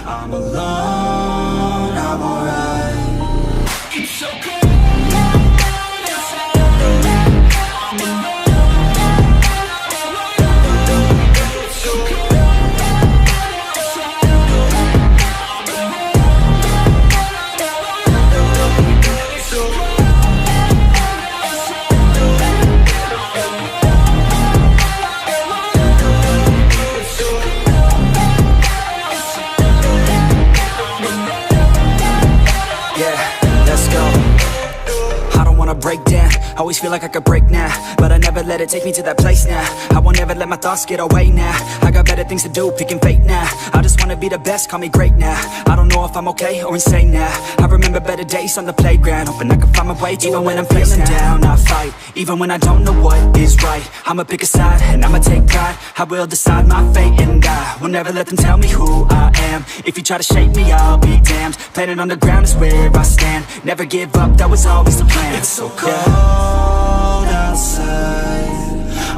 I'm alone, I'm alright. It's so cold. Break down, always feel like I could break now, but I never let it take me to that place now. I won't ever let my thoughts get away now. I got better things to do, picking fate now. I just wanna be the best, call me great now. I don't know if I'm okay or insane now. I remember better days on the playground, hoping I can find my way even when I'm feeling down. I fight, even when I don't know what is right. I'ma pick a side, and I'ma take pride. I will decide my fate, and I will never let them tell me who I am. If you try to shake me, I'll be damned. Planet on the ground is where I stand. Never give up, that was always the plan. It's so cold outside,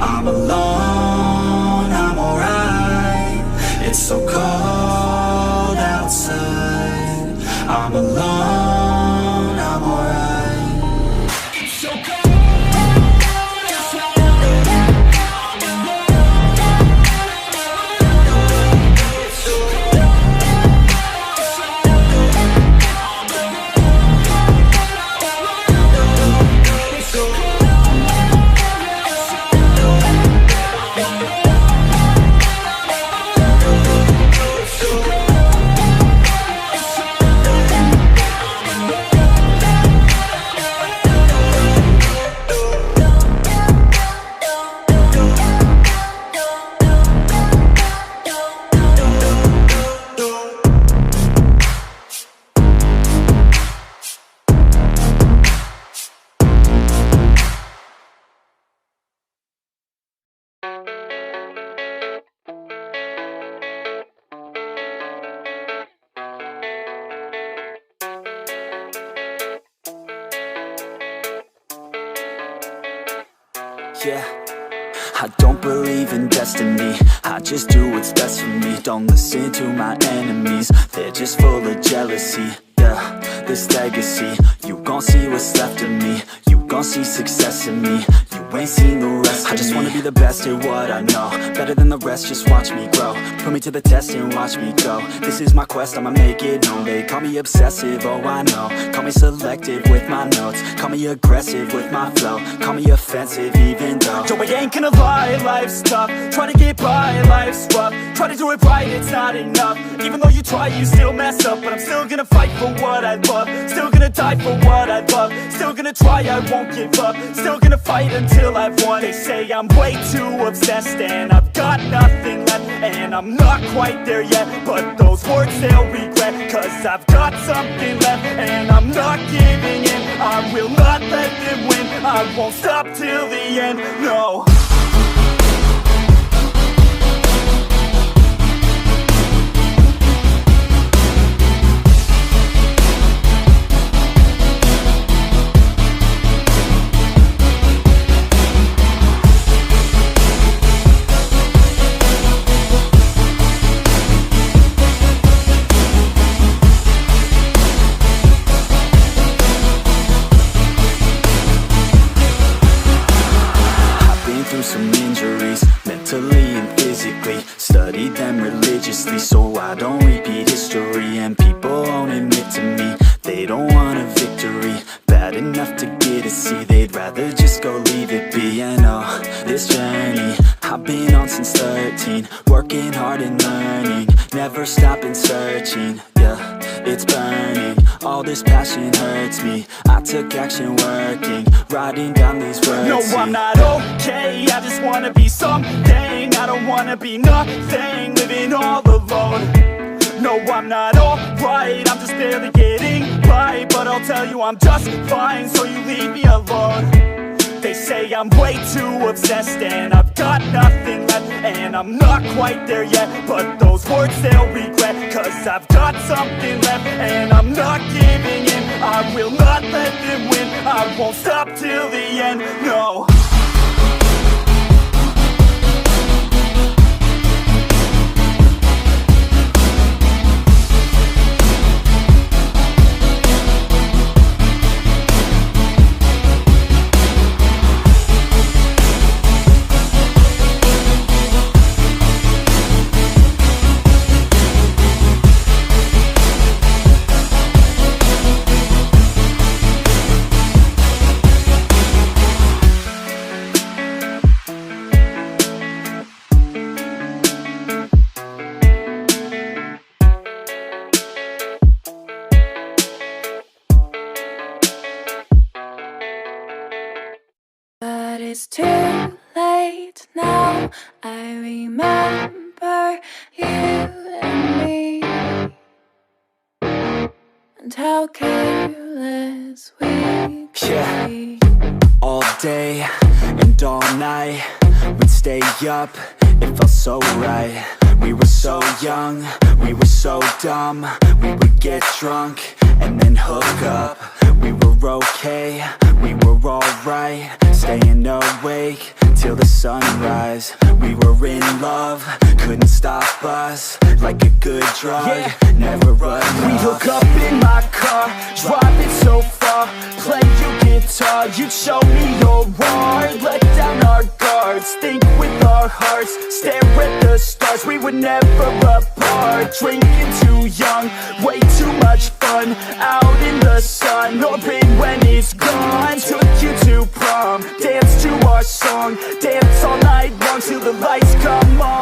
I'm alone, I'm alright. It's so cold outside, I'm alone, I'm alright. It's so cold. Yeah, I don't believe in destiny, I just do what's best for me. Don't listen to my enemies, they're just full of jealousy. Yeah, this legacy, you gon' see what's left of me. You gon' see success in me, you ain't seen the rest of me. I just wanna be the best at what I know, better than the rest, just watch me grow. Put me to the test and watch me go. This is my quest, I'ma make it known. They call me obsessive, oh I know. Call me selective with my notes, call me aggressive with my flow. Call me offensive even though Joe, I ain't gonna lie, life's tough. Try to get by, life's rough. Try to do it right, it's not enough. Even though you try, you still mess up. But I'm still gonna fight for what I love, still gonna die for what I love. Still gonna try, I won't give up. Still gonna fight until I've won. They say I'm way too obsessed and I've got nothing left, and I'm not quite there yet, but those words they'll regret. Cause I've got something left and I'm not giving in. I will not let them win, I won't stop till the end, no. Some injuries, mentally and physically. Studied them religiously so I don't repeat history. And people won't admit to me they don't want a victory bad enough to get a C. They'd rather just go leave it be. And oh, this journey I've been on since 13, working hard and learning, never stopping searching. Yeah, it's burning, all this passion hurts me. I took action working, writing down these words. No, I'm not okay, I just wanna be something. I don't wanna be nothing, living all alone. No, I'm not alright, I'm just barely getting by. But I'll tell you I'm just fine, so you leave me alone. They say I'm way too obsessed and I've got nothing left, and I'm not quite there yet, but those words they'll regret. Cause I've got something left and I'm not giving in. I will not let them win, I won't stop till the end, no. how careless we could be. All day and all night, we'd stay up, it felt so right. We were so young, we were so dumb. We would get drunk and then hook up. We were okay, we were alright, staying awake till the sunrise. We were in love, couldn't stop us, like a good drug, never run off. We'd hook up in my car, drive it so far, play your guitar, you'd show me your art. Let down our guards, think with our hearts, stare at the stars. We were never apart, drinking too young, way too much fun, out in the sun, open when it's gone. Took you to prom, dance to our song, dance all night long till the lights come on.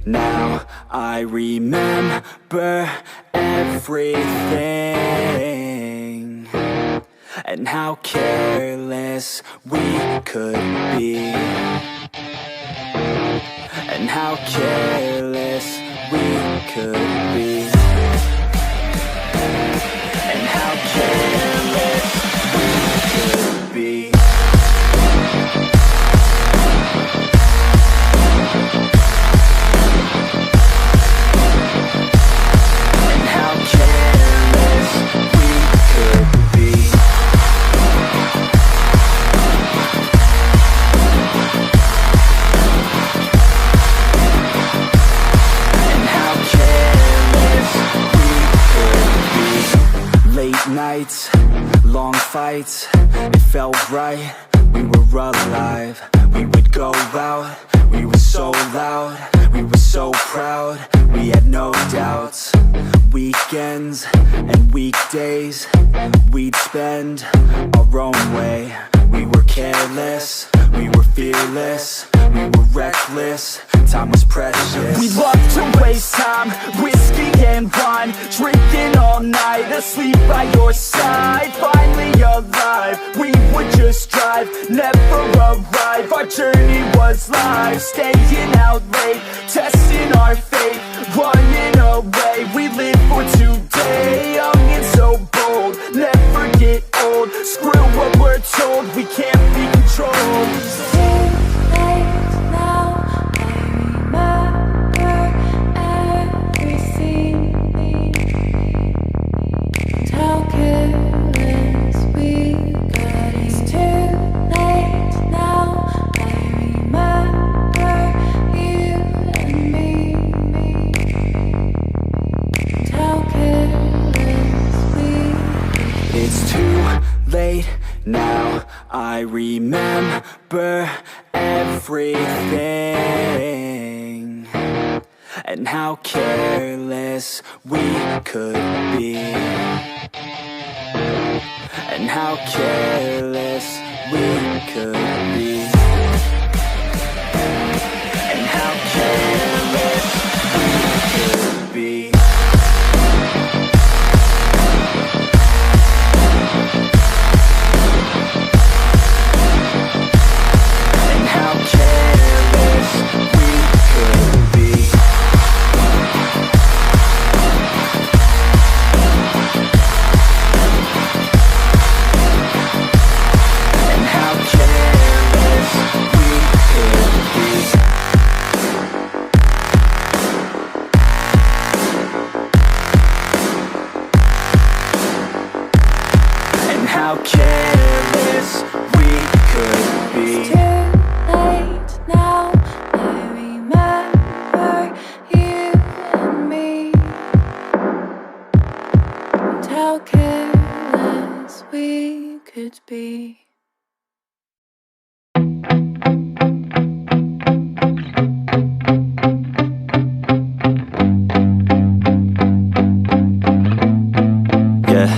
Now I remember everything, and how careless we could be, and how careless we could be, and how careless we could be. Nights, long fights, it felt right, we were alive. We would go out, we were so loud, we were so proud, we had no doubts. Weekends and weekdays, we'd spend our own way. We were careless, we were fearless, we were reckless, time was precious. We loved to waste time, whiskey and wine, drinking all night, asleep by your side. Finally alive, we would just drive, never arrive. Our journey was life, staying out late, testing our fate, running away. We live for today, young and so bold, never get old. Screw what we're told, we can't be controlled. Now I remember everything, and how careless we could be, and how careless we could be, and how careless we could be. How careless we could be. It's too late now, I remember you and me, and how careless we could be. Yeah,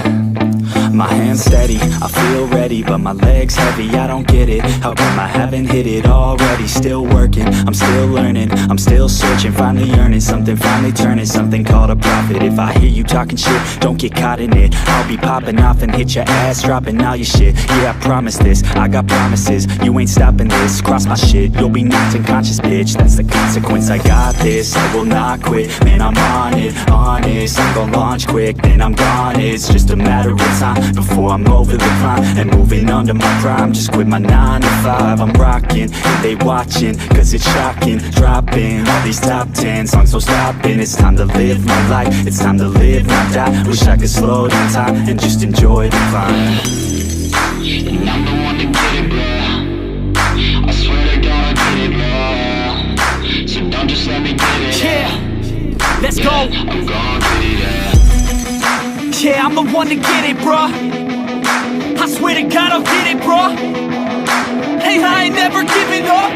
my hand steady, I feel ready, but my legs heavy, I don't get it. How come I haven't hit it already? Still working, I'm still learning, I'm still searching, finally earning something, finally turning something called a profit. If I hear you talking shit, don't get caught in it. I'll be popping off and hit your ass, dropping all your shit. Yeah, I promise this, I got promises, you ain't stopping this. Cross my shit, you'll be knocked unconscious, bitch. That's the consequence, I got this, I will not quit. Man, I'm on it, honest, I'm gon' launch quick, then I'm gone. It's just a matter of time before I'm over the climb and moving under my prime. Just quit my 9 to 5, I'm rocking, and they watching, cause it's shocking. Dropping all these top 10 songs, so stopping. It's time to live my life, it's time to live, not die. Wish I could slow down time and just enjoy the climb. And I'm the one to get it, bro. I swear to God I get it, bro. So don't just let me get it. Yeah, let's go. I'm gon' get it, yeah. Yeah, I'm the one to get it, bruh. I swear to God I'll get it, bruh. Hey, I ain't never giving up.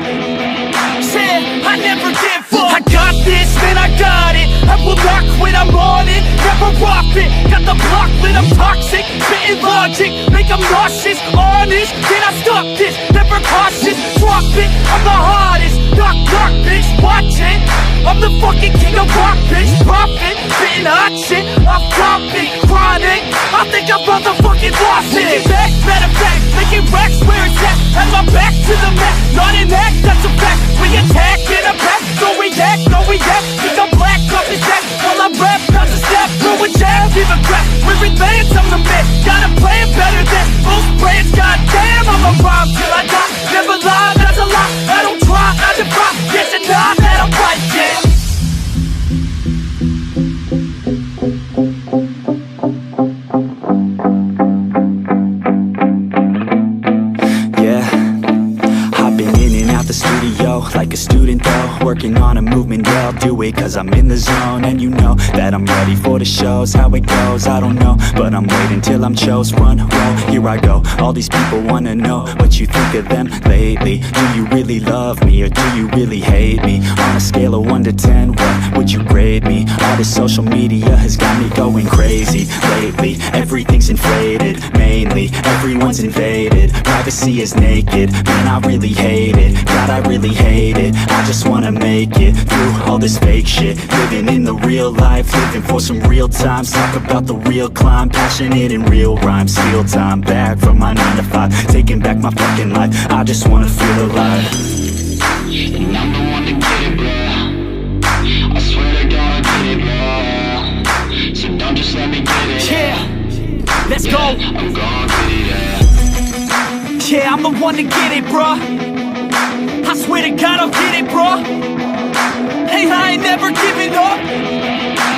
Yeah, I never give up. I got this, man, I got it. I will not quit, I'm on it. Never rock it. Got the block lit, I'm toxic. Spitting logic, make them nauseous. Honest, can I stop this? Never cautious, drop it. I'm the hardest. Knock, knock, bitch, watch it. I'm the fucking king of rock, bitch. Profit, spitting hot shit. I'm topic, chronic. I think I'm motherfucking lost it. Making back, matter of fact, making racks where it's at. Had my back to the mat, not an act, that's a fact. We attack in a pack, don't react, no react. Think I'm black, up his neck, while I rap, not a step. Throw a jab, give a crap. We're advanced, I'm the man. Gotta play it better than most brands. Goddamn, I'm a rhyme till I die. Never lie, that's a lie. I don't try, I defy. Yes and nah, that I'm right, yeah. The studio, like a student though, working on a movement, yeah, I'll do it cause I'm in the zone. And you know that I'm ready for the shows. How it goes, I don't know, but I'm waiting till I'm chose. Run, roll, here I go. All these people wanna know what you think of them lately. Do you really love me or do you really hate me? On a scale of 1 to 10, what would you grade me? All this social media has got me going crazy lately. Everything's inflated, mainly everyone's invaded. Privacy is naked, man, I really hate it. God, I really hate it. I just wanna make it through all this fake shit. Living in the real life, living for some real times. Talk about the real climb, passionate in real rhymes. Steal time back from my 9 to 5, taking back my fucking life. I just wanna feel alive. And I'm the one to get it, bro. I swear to God I get it, bro. So don't just let me get it. Yeah, let's go. I'm gon' get it, yeah. Yeah, I'm the one to get it, bruh. I swear to God I'll get it, bro. Hey, I ain't never giving up.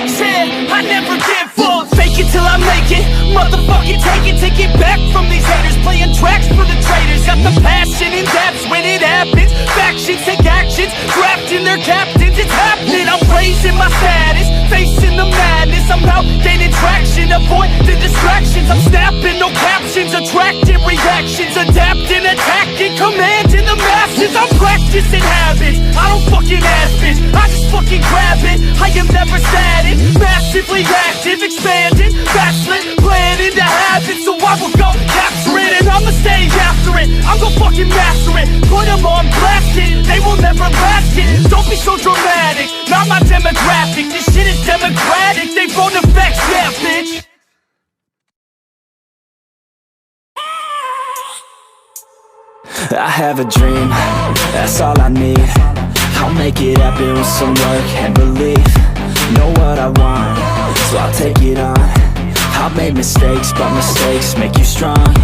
Yeah, I never give up. Fake it till I make it. Motherfucking take it back from these haters. Playing tracks for the traitors. Got the passion in depths when it happens. Factions take actions, drafting their captains. It's happening, I'm raising my status. Facing the madness, I'm out gaining traction. Avoid the distractions, I'm snapping, no captions. Attracting reactions, adapting, attacking, commanding the masses. I'm practicing habits, I don't fucking ask bitch, I just fucking grab it. I am never static, massively active, expanding, backslid, planning to have it. So I will go capture it, and I'ma stay after it. I'm gon' fucking master it, put them on blast it. They will never last it, don't be so dramatic. Not my demographic, this shit is democratic. They phone effects, yeah bitch. I have a dream, that's all I need. I'll make it happen with some work and belief. Know what I want, so I'll take it on. I've made mistakes, but mistakes make you strong.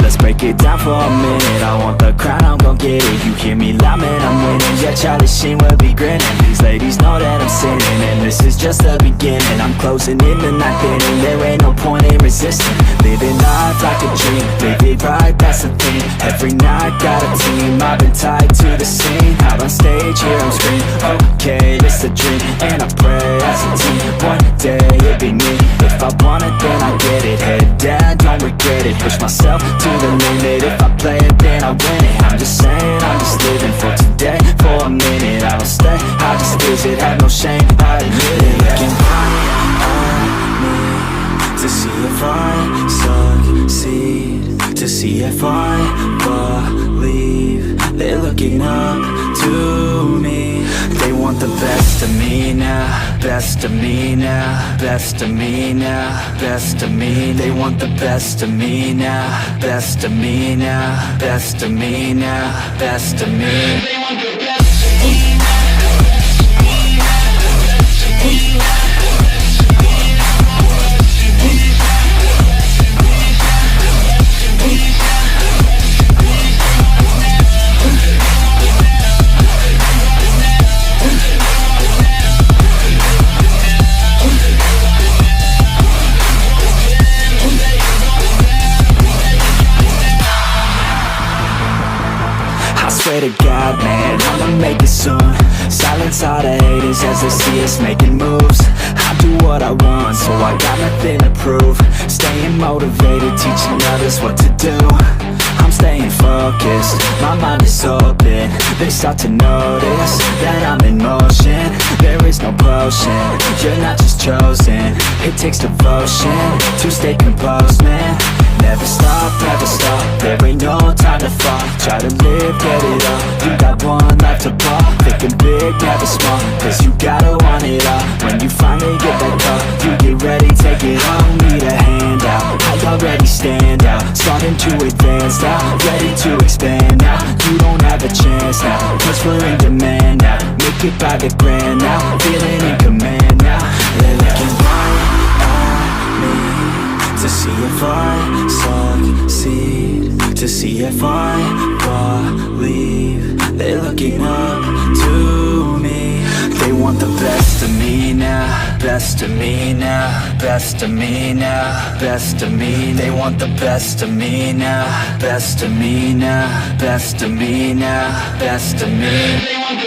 Let's break it down for a minute. I want the crown, I'm gon' get it. You hear me loud, man, I'm winning. Yeah, Charlie Sheen will be grinning. These ladies know that I'm sinning, and this is just the beginning. I'm closing in the ninth inning, there ain't no point in resisting. Living life like a dream, live it right, that's the thing. Every night, got a team, I've been tied to the scene. Out on stage, here I'm screaming, okay, it's a dream. And I pray as a team, one day it'll be me. If I want it, then I get it. Head down, don't regret it. Push myself to the limit. If I play it, then I win it. I'm just saying, I'm just living for today. For a minute, I don't stay, I just visit. Have no shame, I admit it. Looking back on me to see if I succeed, to see if I believe. They're looking up to me. They want the best of me now, best of me now, best of me now, best of me. They want the best of me now, best of me now, best of me now, best of me. They want the best of me now. Swear to God, man, I'ma make it soon. Silence all the haters as they see us making moves. I do what I want, so I got nothing to prove. Staying motivated, teaching others what to do. I'm staying focused, my mind is open. They start to notice that I'm in motion. There is no potion, you're not just chosen. It takes devotion to stay composed, man. Never stop, there ain't no time to fall. Try to live, get it all, you got one life to ball. Thinking big, never small, cause you gotta want it all. When you finally get that call, you get ready, take it on. Need a handout, I already stand out. Starting to advance now, ready to expand now. You don't have a chance now, cause we're in demand now. Make it by the grand now, feeling in command now. They're looking right at me, to see if I succeed, to see if I believe. They're looking up to me. They want the best of me now, best of me now, best of me now, best of me. They want the best of me now, best of me now, best of me now, best of me. They want